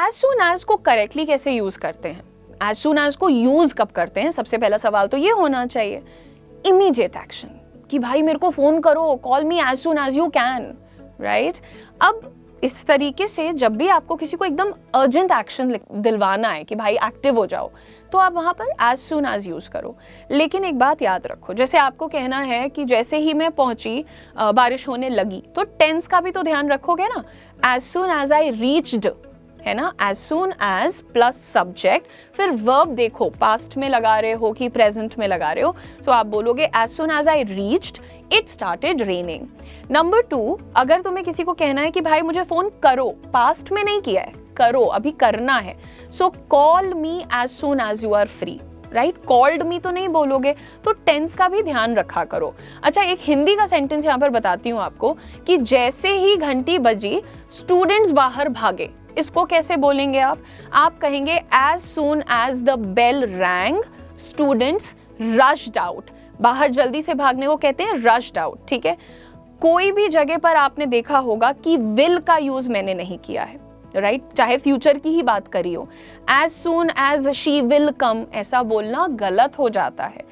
As soon as को correctly कैसे use करते हैं, एज सून एज को यूज कब करते हैं, सबसे पहला सवाल तो ये होना चाहिए इमीडिएट एक्शन, कि भाई मेरे को फोन करो, call me as soon as you can, right. अब इस तरीके से जब भी आपको किसी को एकदम अर्जेंट एक्शन दिलवाना है कि भाई एक्टिव हो जाओ, तो आप वहाँ पर एज सून एज यूज़ करो। लेकिन एक बात याद रखो, जैसे आपको कहना है कि जैसे ही मैं पहुंची बारिश होने लगी, तो टेंस का भी तो ध्यान रखोगे ना, as soon as I reached, है ना, as soon as plus subject, फिर वर्ब देखो पास्ट में लगा रहे हो कि प्रेजेंट में लगा रहे हो, सो आप बोलोगे as soon as I reached it started raining. Number 2, अगर तुम्हें किसी को कहना है कि भाई मुझे फोन करो, पास्ट में नहीं किया है, करो, अभी करना है, so call me as soon as you are free, right. Called me तो नहीं बोलोगे, तो टेंस का भी ध्यान रखा करो। अच्छा, एक हिंदी का सेंटेंस यहाँ पर बताती हूँ आपको कि जैसे ही घंटी बजी स्टूडेंट्स बाहर भागे, इसको कैसे बोलेंगे आप कहेंगे as soon as the bell rang students rushed out. बाहर जल्दी से भागने को कहते हैं रश्ड आउट, ठीक है। कोई भी जगह पर आपने देखा होगा कि विल का यूज मैंने नहीं किया है, राइट, चाहे फ्यूचर की ही बात करी हो। As soon as she will come ऐसा बोलना गलत हो जाता है,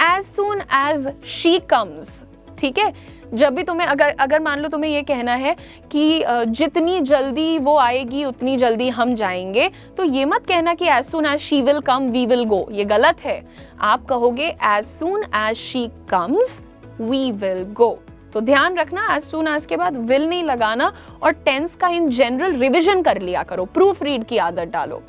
as soon as she comes, ठीक है। जब भी तुम्हें अगर मान लो तुम्हें ये कहना है कि जितनी जल्दी वो आएगी उतनी जल्दी हम जाएंगे, तो ये मत कहना कि as soon as she will come we will go, ये गलत है। आप कहोगे as soon as she comes we will go. तो ध्यान रखना, एज सून एज के बाद विल नहीं लगाना, और टेंस का इन जनरल रिविजन कर लिया करो, प्रूफ रीड की आदत डालो।